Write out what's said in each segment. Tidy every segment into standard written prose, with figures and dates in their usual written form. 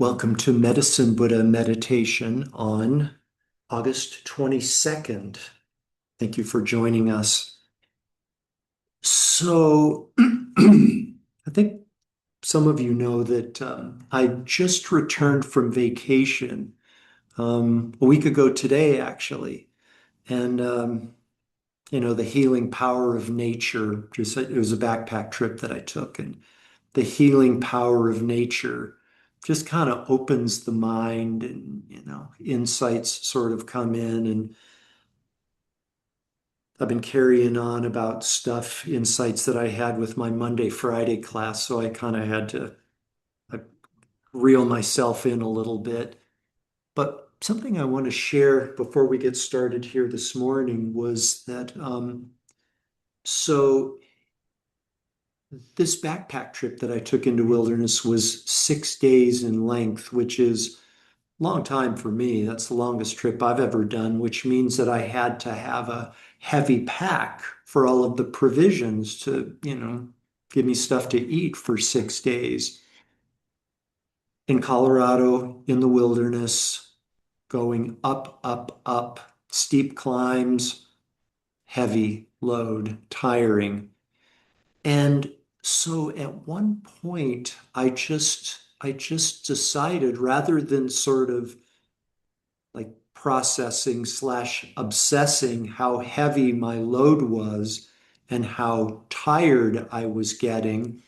Welcome to Medicine Buddha Meditation on August 22nd. Thank you for joining us. So, I think some of you know that I just returned from vacation a week ago today, actually. And, the healing power of nature, it was a backpack trip that I took, and the healing power of nature just kind of opens the mind and, insights sort of come in. And I've been carrying on about insights that I had with my Monday, Friday class. So I kind of had to reel myself in a little bit. But something I want to share before we get started here this morning was that, so this backpack trip that I took into wilderness was 6 days in length, which is a long time for me. That's the longest trip I've ever done, which means that I had to have a heavy pack for all of the provisions to, give me stuff to eat for 6 days. In Colorado, in the wilderness, going up, up, up, steep climbs, heavy load, tiring. And so at one point, I just decided rather than sort of like processing slash obsessing how heavy my load was and how tired I was getting,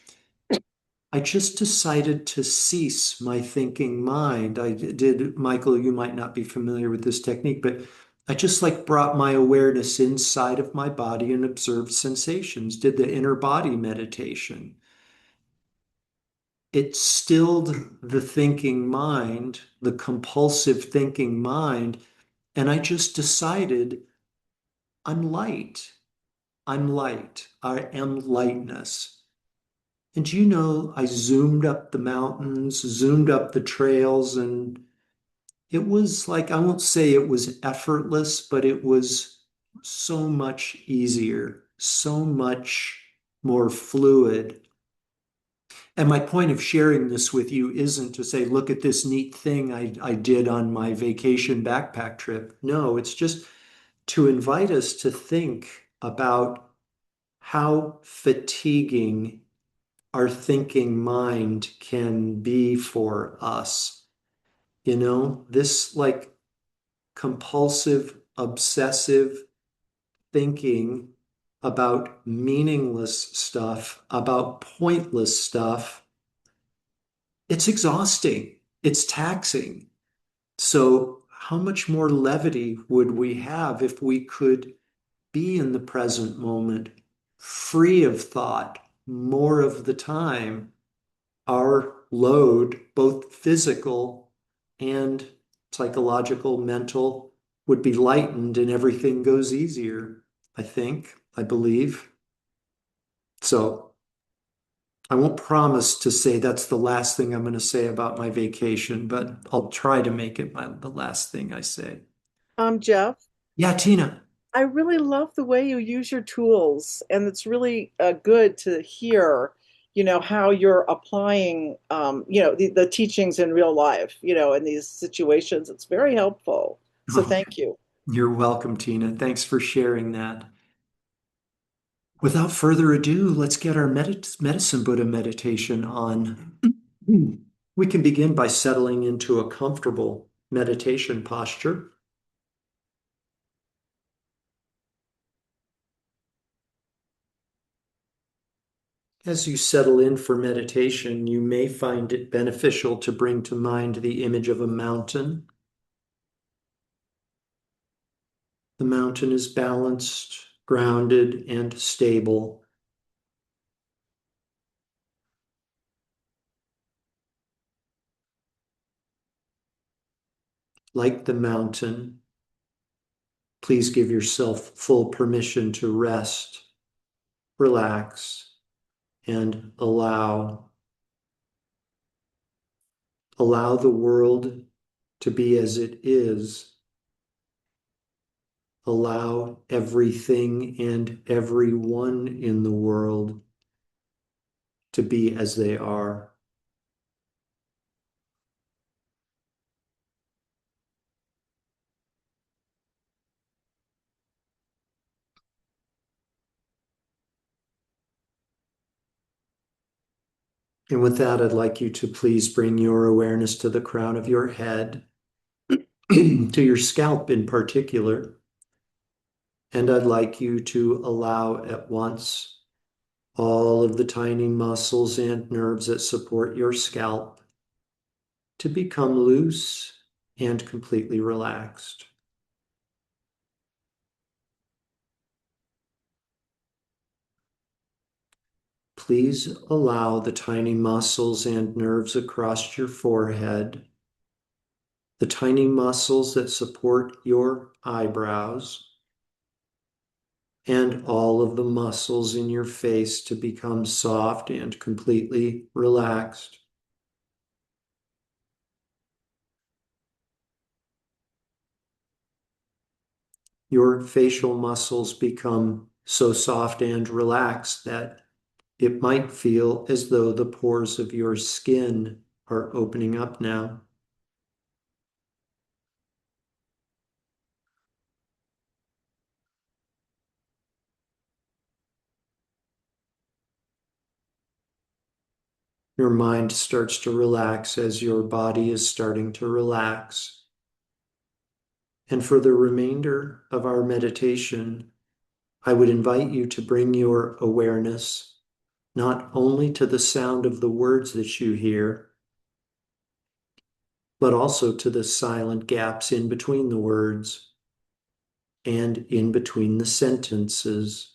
I just decided to cease my thinking mind. I did, Michael, you might not be familiar with this technique, but I just like brought my awareness inside of my body and observed sensations, did the inner body meditation. It stilled the thinking mind, the compulsive thinking mind, and I just decided I'm light. I'm light. I am lightness. And I zoomed up the mountains, zoomed up the trails, and it was like, I won't say it was effortless, but it was so much easier, so much more fluid. And my point of sharing this with you isn't to say, look at this neat thing I did on my vacation backpack trip. No, it's just to invite us to think about how fatiguing our thinking mind can be for us. This like compulsive, obsessive thinking about meaningless stuff, about pointless stuff, it's exhausting, it's taxing. So, how much more levity would we have if we could be in the present moment, free of thought more of the time? Our load, both physical and psychological, mental, would be lightened and everything goes easier, I think, I believe. So I won't promise to say that's the last thing I'm going to say about my vacation, but I'll try to make it the last thing I say. Jeff, Yeah, Tina. I really love the way you use your tools, and it's really good to hear, how you're applying, the teachings in real life, in these situations. It's very helpful. So Oh, thank you. you're welcome, Tina. Thanks for sharing that. Without further ado, let's get our medicine Buddha meditation on. We can begin by settling into a comfortable meditation posture. As you settle in for meditation, you may find it beneficial to bring to mind the image of a mountain. The mountain is balanced, grounded, and stable. Like the mountain, please give yourself full permission to rest, relax, and allow. Allow the world to be as it is. Allow everything and everyone in the world to be as they are. And with that, I'd like you to please bring your awareness to the crown of your head, to your scalp in particular. And I'd like you to allow at once all of the tiny muscles and nerves that support your scalp to become loose and completely relaxed. Please allow the tiny muscles and nerves across your forehead, the tiny muscles that support your eyebrows, and all of the muscles in your face to become soft and completely relaxed. Your facial muscles become so soft and relaxed that it might feel as though the pores of your skin are opening up now. Your mind starts to relax as your body is starting to relax. And for the remainder of our meditation, I would invite you to bring your awareness not only to the sound of the words that you hear, but also to the silent gaps in between the words and in between the sentences.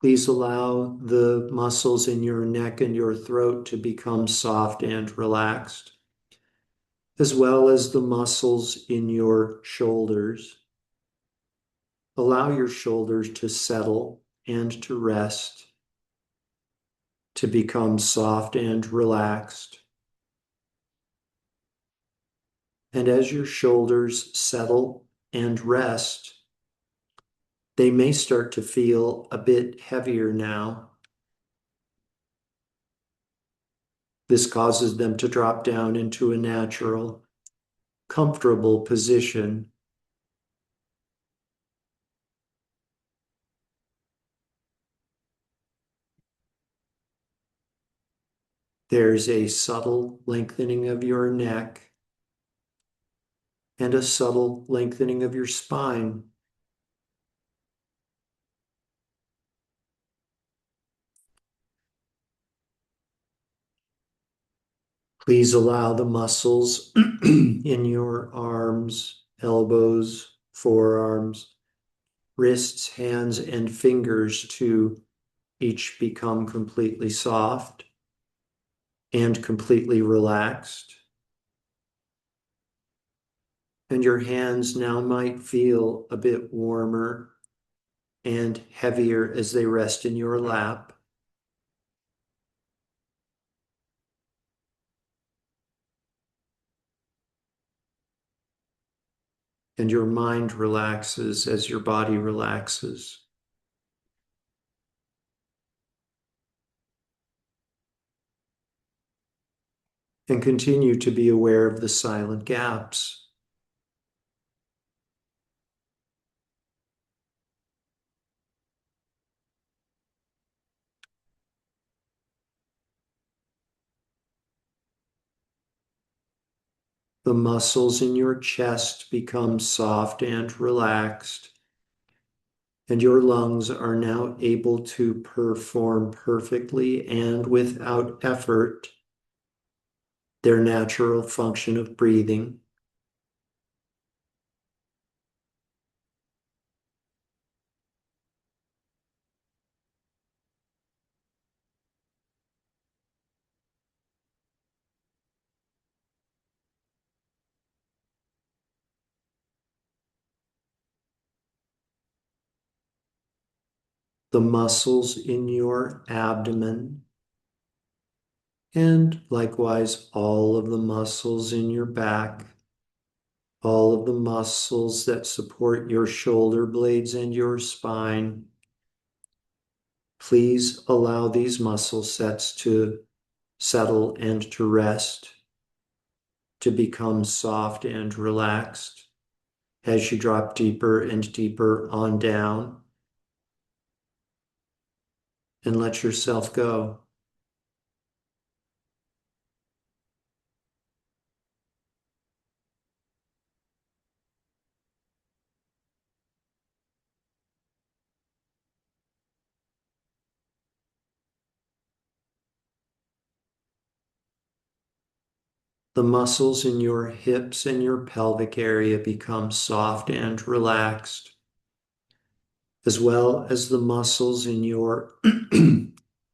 Please allow the muscles in your neck and your throat to become soft and relaxed, as well as the muscles in your shoulders. Allow your shoulders to settle and to rest, to become soft and relaxed. And as your shoulders settle and rest, they may start to feel a bit heavier now. This causes them to drop down into a natural, comfortable position. There's a subtle lengthening of your neck and a subtle lengthening of your spine. Please allow the muscles in your arms, elbows, forearms, wrists, hands, and fingers to each become completely soft and completely relaxed. And your hands now might feel a bit warmer and heavier as they rest in your lap. And your mind relaxes as your body relaxes. And continue to be aware of the silent gaps. The muscles in your chest become soft and relaxed, and your lungs are now able to perform perfectly and without effort their natural function of breathing. The muscles in your abdomen, and likewise all of the muscles in your back, all of the muscles that support your shoulder blades and your spine. Please allow these muscle sets to settle and to rest, to become soft and relaxed as you drop deeper and deeper on down and let yourself go. The muscles in your hips and your pelvic area become soft and relaxed, as well as the muscles in your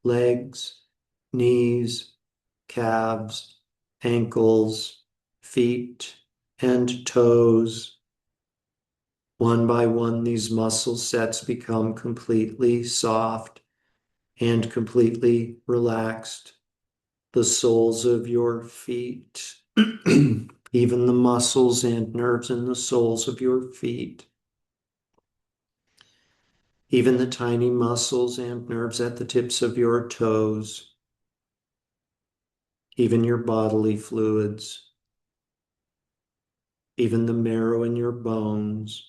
legs, knees, calves, ankles, feet, and toes. One by one, these muscle sets become completely soft and completely relaxed. The soles of your feet, even the muscles and nerves in the soles of your feet, even the tiny muscles and nerves at the tips of your toes, even your bodily fluids, even the marrow in your bones,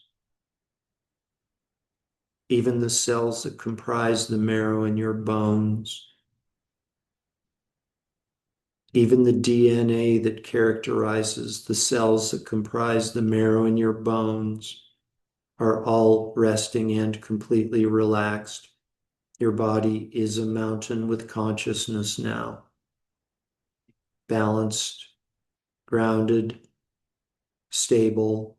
even the cells that comprise the marrow in your bones, even the DNA that characterizes the cells that comprise the marrow in your bones are all resting and completely relaxed. Your body is a mountain with consciousness now, balanced, grounded, stable,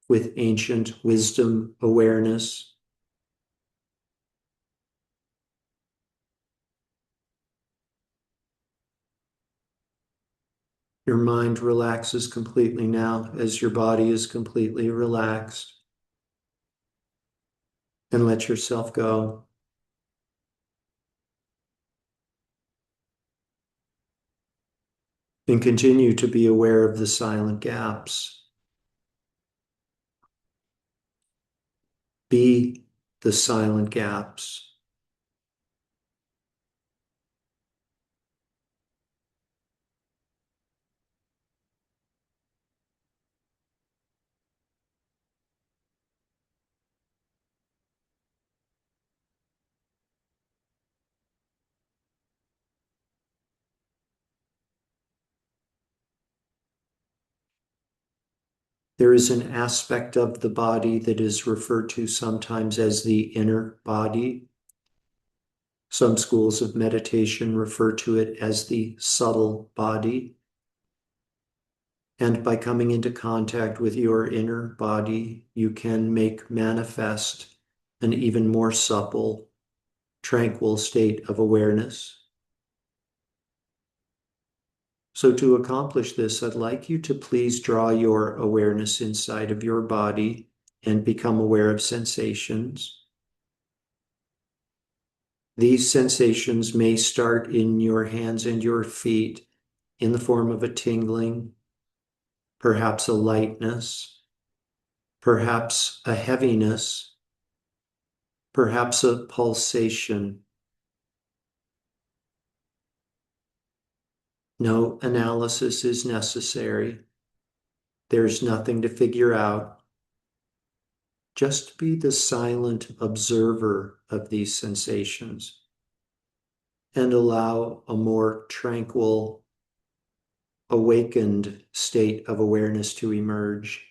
with ancient wisdom awareness. Your mind relaxes completely now as your body is completely relaxed. And let yourself go. And continue to be aware of the silent gaps. Be the silent gaps. There is an aspect of the body that is referred to sometimes as the inner body. Some schools of meditation refer to it as the subtle body. And by coming into contact with your inner body, you can make manifest an even more supple, tranquil state of awareness. So, to accomplish this, I'd like you to please draw your awareness inside of your body and become aware of sensations. These sensations may start in your hands and your feet in the form of a tingling, perhaps a lightness, perhaps a heaviness, perhaps a pulsation. No analysis is necessary. There's nothing to figure out. Just be the silent observer of these sensations and allow a more tranquil, awakened state of awareness to emerge.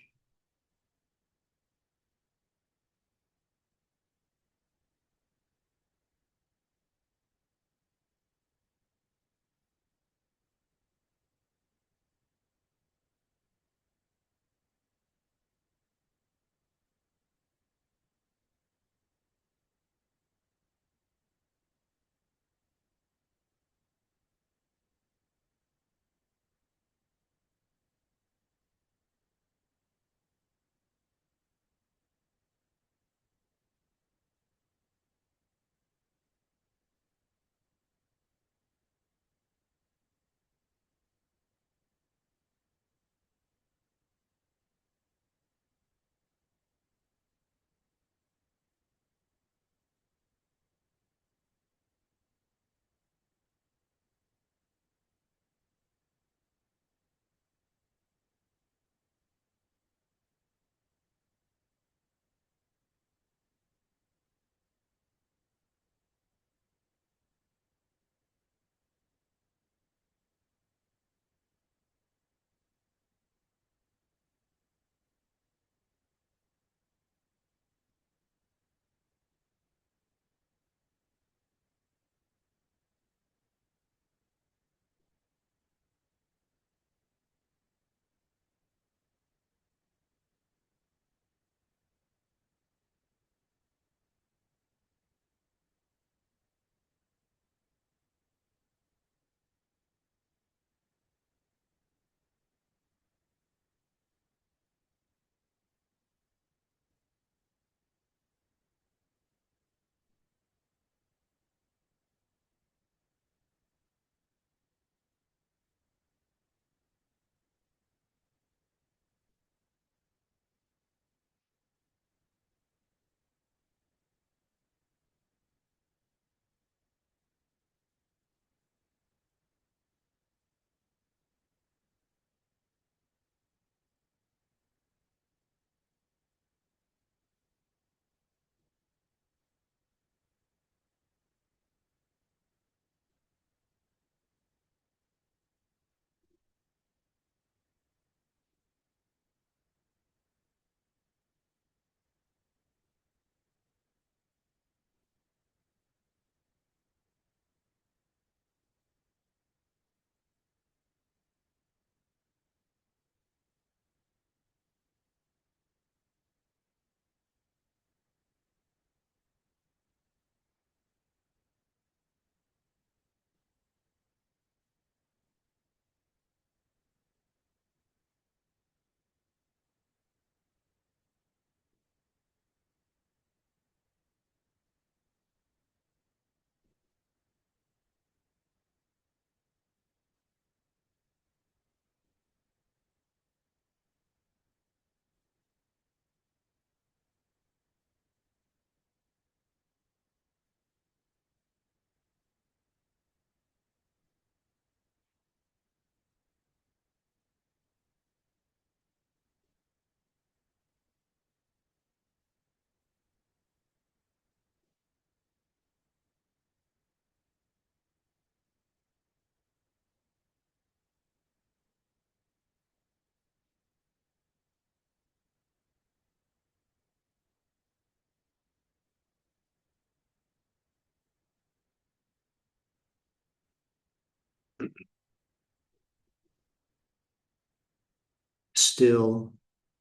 still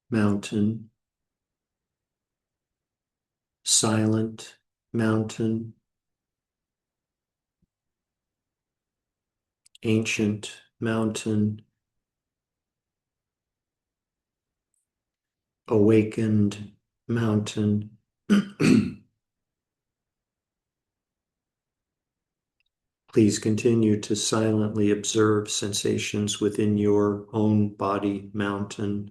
mountain, silent mountain, ancient mountain, awakened mountain. Please continue to silently observe sensations within your own body mountain.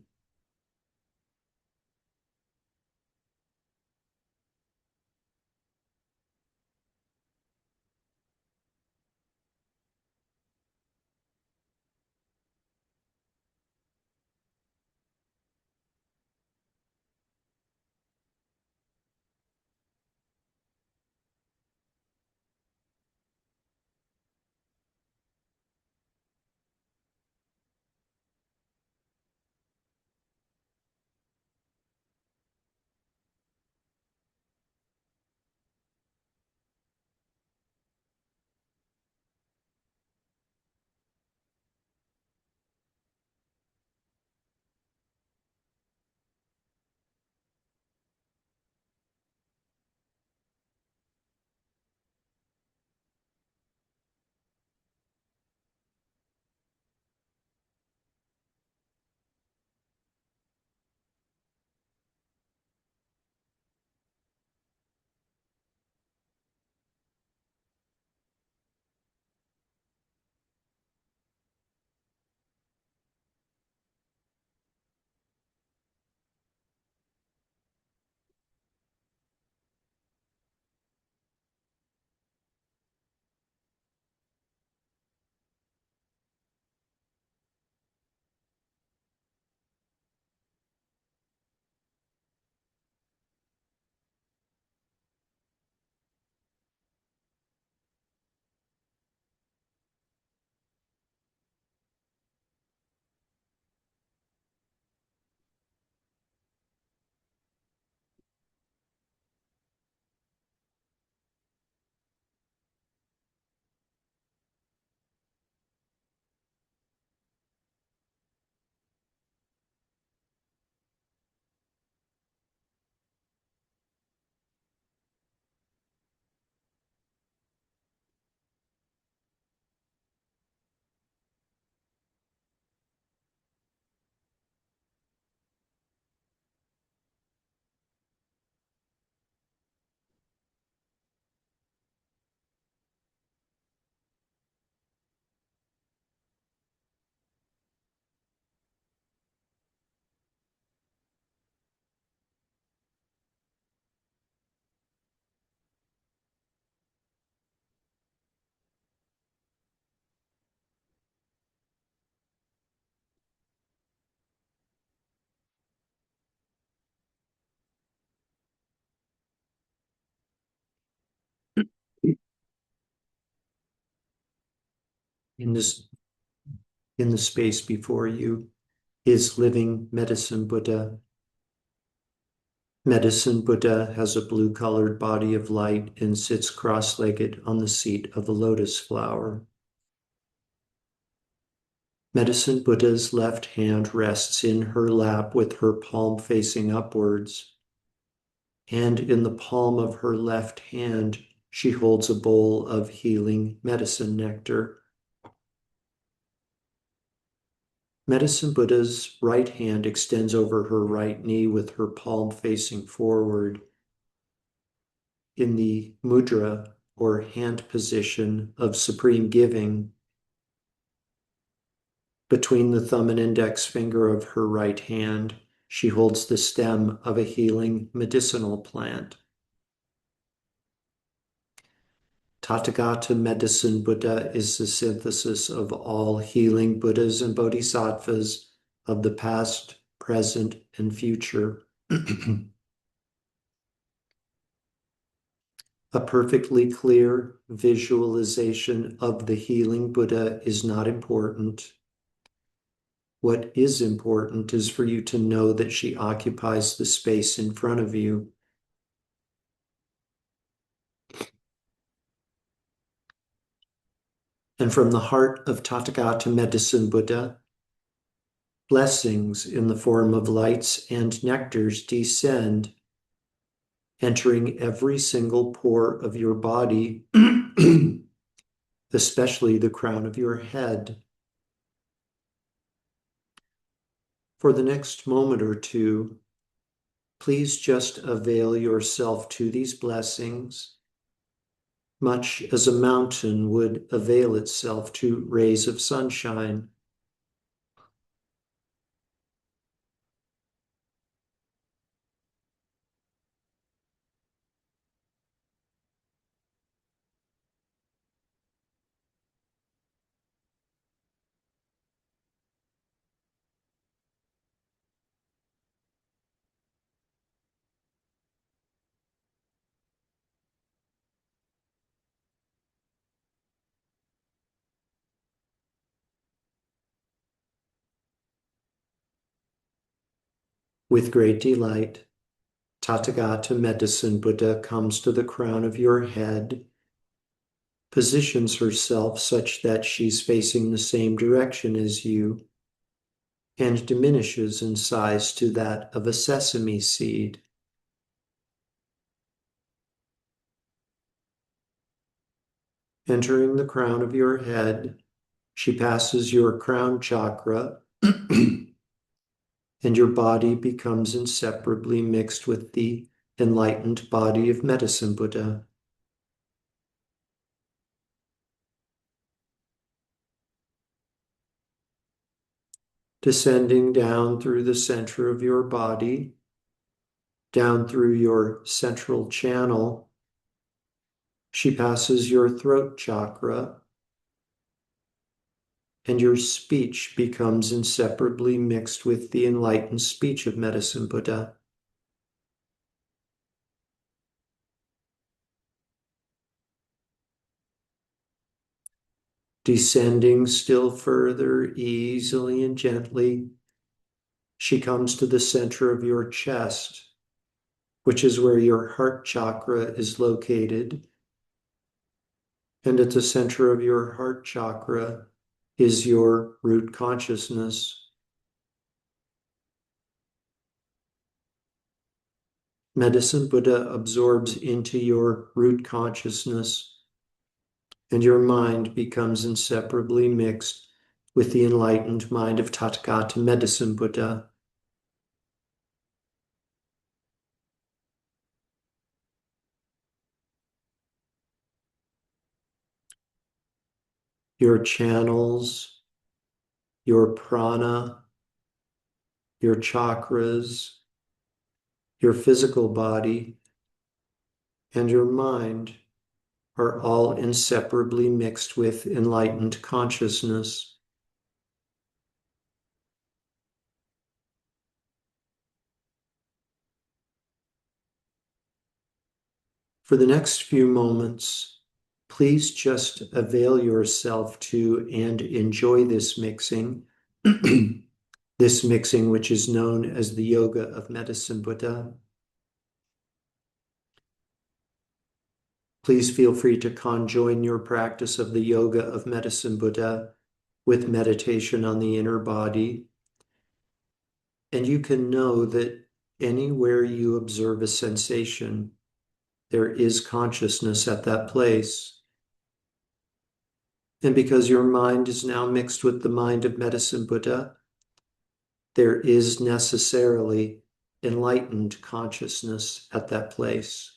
In this, in the space before you is living Medicine Buddha. Medicine Buddha has a blue-colored body of light and sits cross-legged on the seat of a lotus flower. Medicine Buddha's left hand rests in her lap with her palm facing upwards, and in the palm of her left hand, she holds a bowl of healing medicine nectar. Medicine Buddha's right hand extends over her right knee with her palm facing forward in the mudra or hand position of supreme giving. Between the thumb and index finger of her right hand, she holds the stem of a healing medicinal plant. Tathagata Medicine Buddha is the synthesis of all healing Buddhas and Bodhisattvas of the past, present, and future. A perfectly clear visualization of the healing Buddha is not important. What is important is for you to know that she occupies the space in front of you. And from the heart of Tathagata Medicine Buddha, Blessings in the form of lights and nectars descend, entering every single pore of your body, especially the crown of your head. For the next moment or two, please just avail yourself to these blessings, much as a mountain would avail itself to rays of sunshine. With great delight, Tathagata Medicine Buddha comes to the crown of your head, positions herself such that she's facing the same direction as you, and diminishes in size to that of a sesame seed. Entering the crown of your head, she passes your crown chakra, and your body becomes inseparably mixed with the enlightened body of Medicine Buddha. Descending down through the center of your body, down through your central channel, she passes your throat chakra, and your speech becomes inseparably mixed with the enlightened speech of Medicine Buddha. Descending still further, easily and gently, she comes to the center of your chest, which is where your heart chakra is located. And at the center of your heart chakra is your root consciousness. Medicine Buddha absorbs into your root consciousness, and your mind becomes inseparably mixed with the enlightened mind of Tathagata Medicine Buddha. Your channels, your prana, your chakras, your physical body, and your mind are all inseparably mixed with enlightened consciousness. For the next few moments, please just avail yourself to and enjoy this mixing, this mixing which is known as the Yoga of Medicine Buddha. Please feel free to conjoin your practice of the Yoga of Medicine Buddha with meditation on the inner body. And you can know that anywhere you observe a sensation, there is consciousness at that place. And because your mind is now mixed with the mind of Medicine Buddha, there is necessarily enlightened consciousness at that place.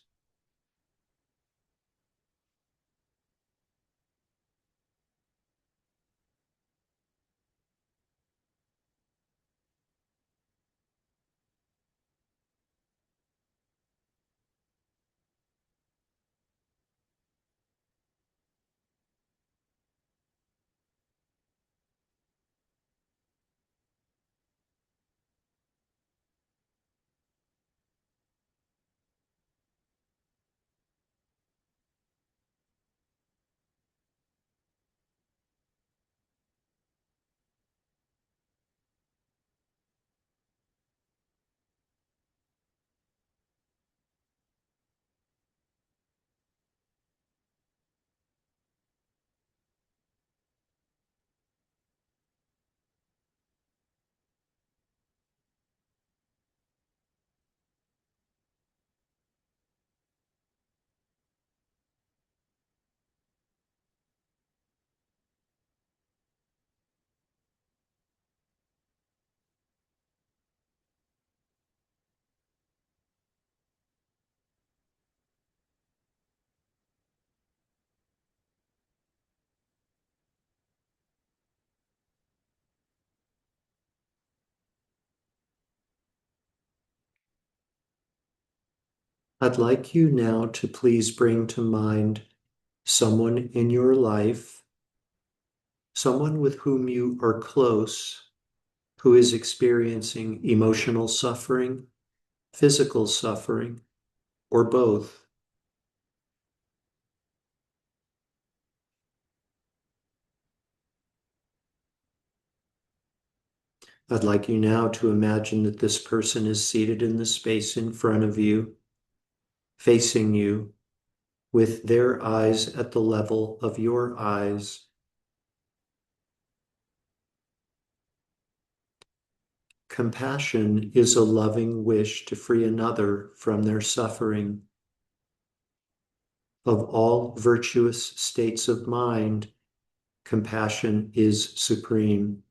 I'd like you now to please bring to mind someone in your life, someone with whom you are close, who is experiencing emotional suffering, physical suffering, or both. I'd like you now to imagine that this person is seated in the space in front of you, facing you, with their eyes at the level of your eyes. Compassion is a loving wish to free another from their suffering. Of all virtuous states of mind, compassion is supreme.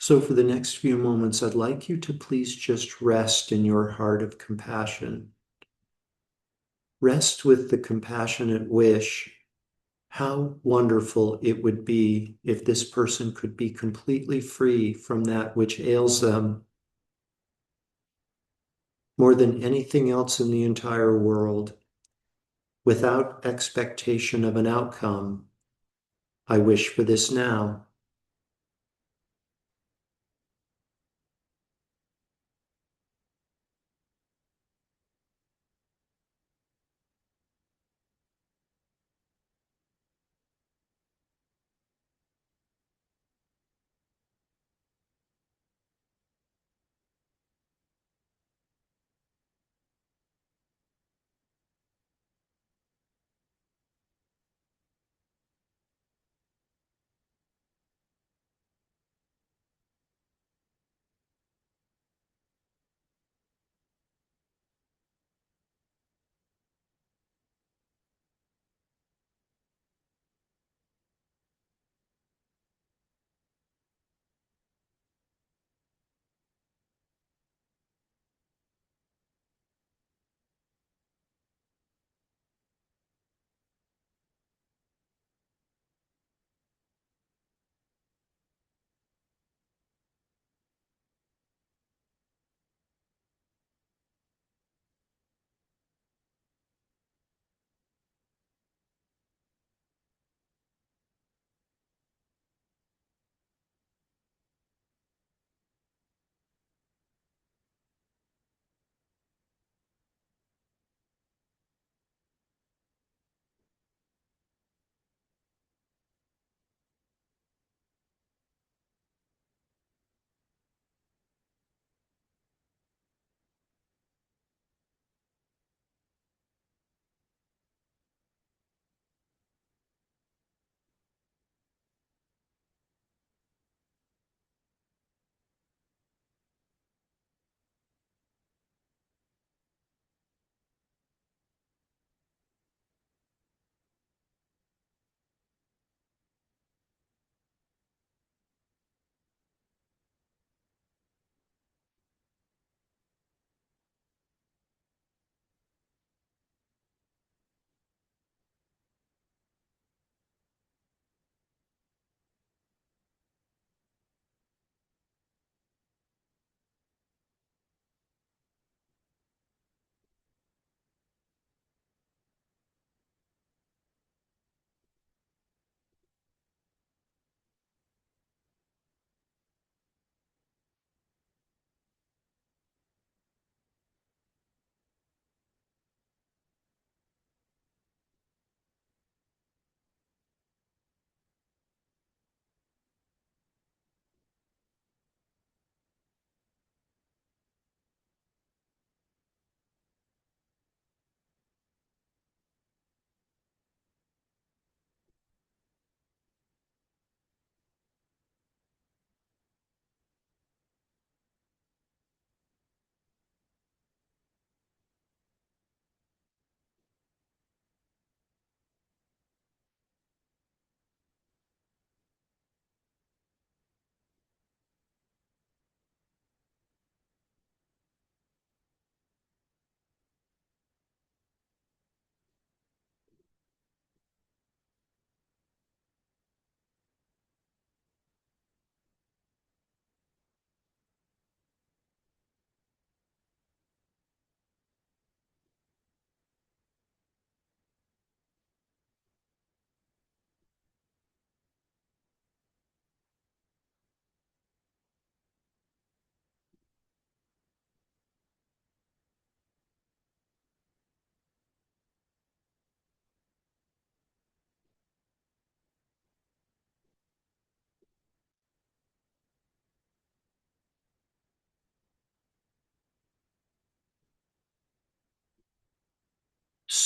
So, for the next few moments, I'd like you to please just rest in your heart of compassion. Rest with the compassionate wish. How wonderful it would be if this person could be completely free from that which ails them more than anything else in the entire world, without expectation of an outcome. I wish for this now.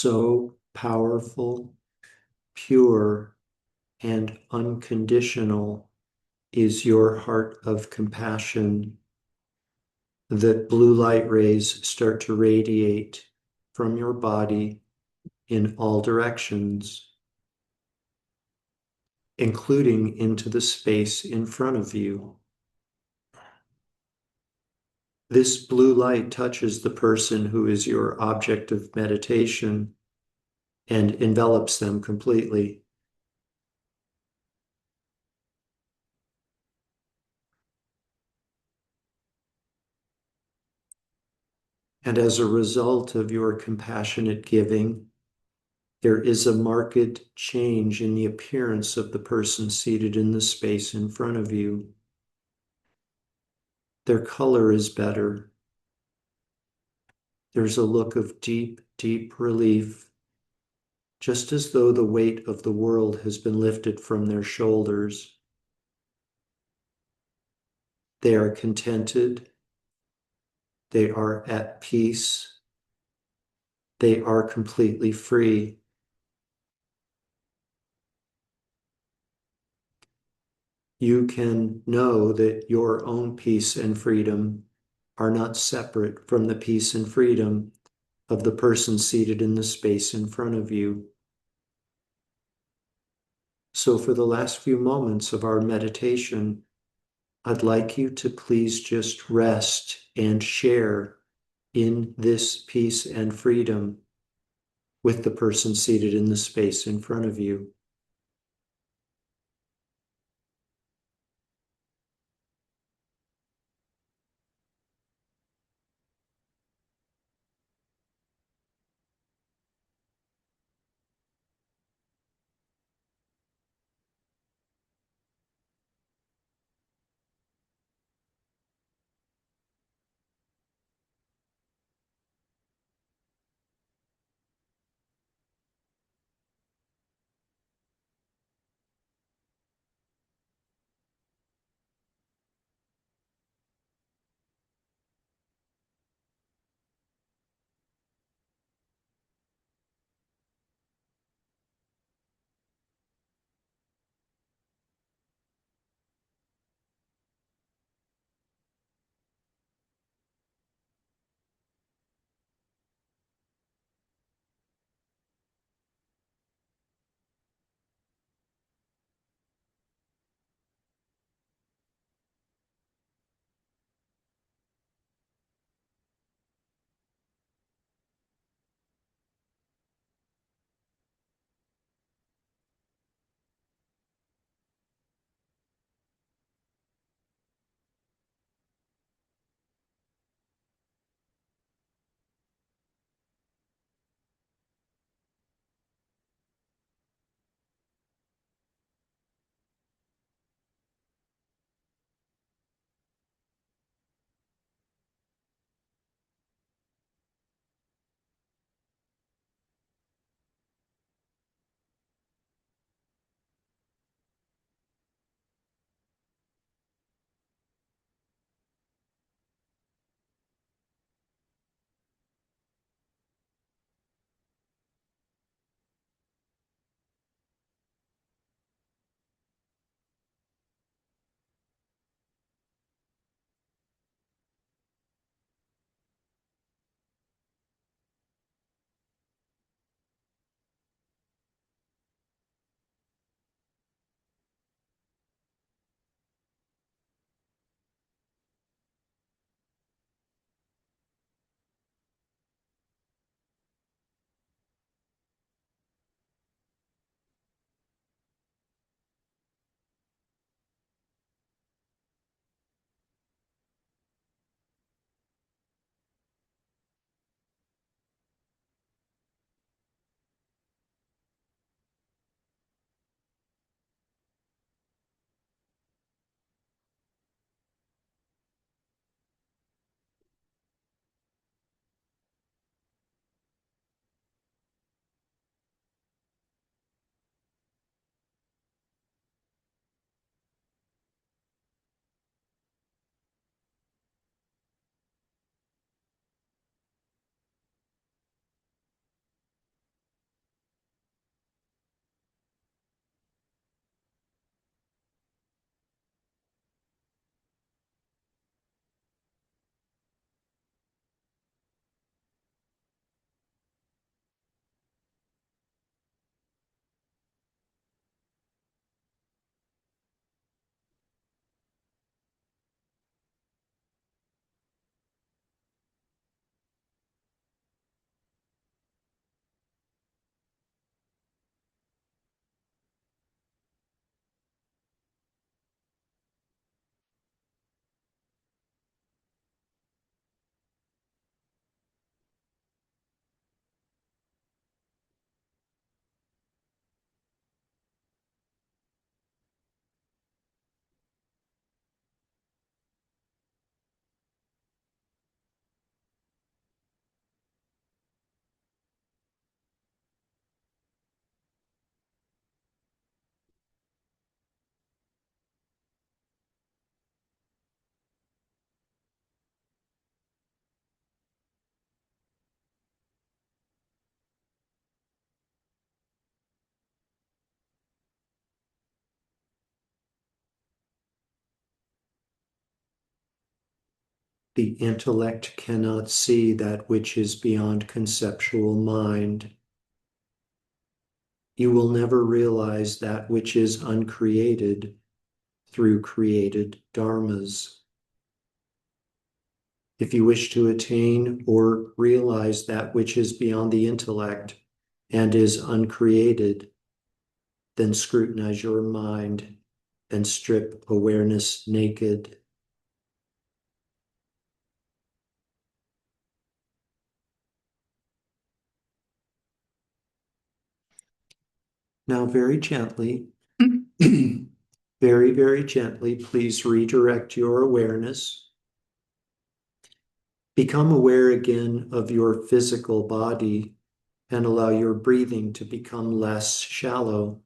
So powerful, pure, and unconditional is your heart of compassion that blue light rays start to radiate from your body in all directions, including into the space in front of you. This blue light touches the person who is your object of meditation and envelops them completely. And as a result of your compassionate giving, there is a marked change in the appearance of the person seated in the space in front of you. Their color is better. There's a look of deep, deep relief, just as though the weight of the world has been lifted from their shoulders. They are contented. They are at peace. They are completely free. You can know that your own peace and freedom are not separate from the peace and freedom of the person seated in the space in front of you. So, for the last few moments of our meditation, I'd like you to please just rest and share in this peace and freedom with the person seated in the space in front of you. The intellect cannot see that which is beyond conceptual mind. You will never realize that which is uncreated through created dharmas. If you wish to attain or realize that which is beyond the intellect and is uncreated, then scrutinize your mind and strip awareness naked. Now, very gently, very, very gently, please redirect your awareness. Become aware again of your physical body and allow your breathing to become less shallow.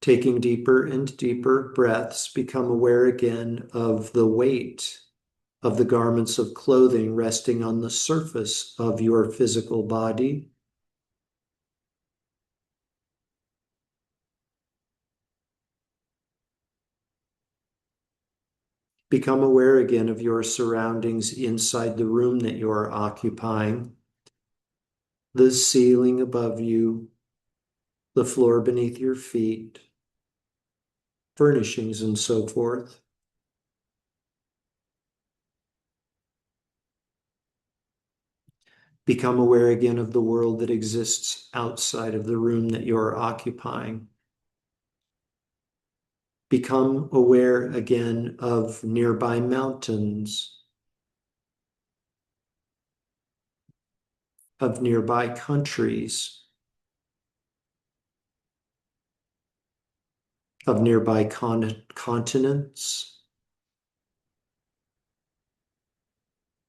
Taking deeper and deeper breaths, become aware again of the weight of the garments of clothing resting on the surface of your physical body. Become aware again of your surroundings inside the room that you are occupying, the ceiling above you, the floor beneath your feet, furnishings, and so forth. Become aware again of the world that exists outside of the room that you are occupying. Become aware again of nearby mountains, of nearby countries, of nearby continents,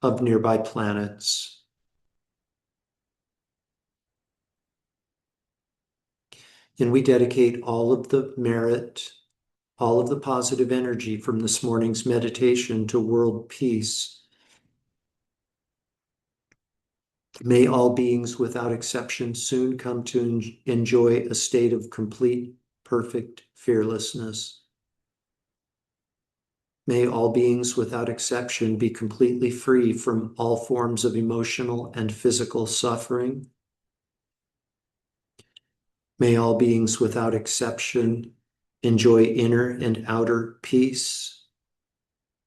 of nearby planets. And we dedicate all of the merit, all of the positive energy from this morning's meditation to world peace. May all beings without exception soon come to enjoy a state of complete, perfect fearlessness. May all beings without exception be completely free from all forms of emotional and physical suffering. May all beings without exception enjoy inner and outer peace.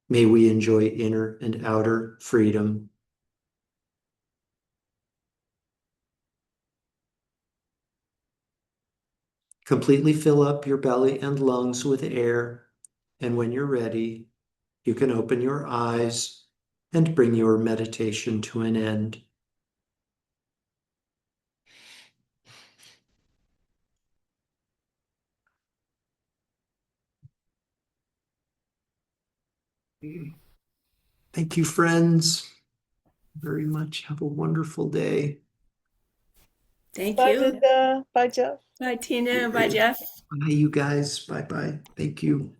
May we enjoy inner and outer freedom. Completely fill up your belly and lungs with air, and when you're ready, you can open your eyes and bring your meditation to an end. Thank you, friends, very much. Have a wonderful day. Thank Bye, you. Linda. Bye, Jeff. Bye, Tina. Bye, Jeff. Bye, you guys. Bye-bye. Thank you.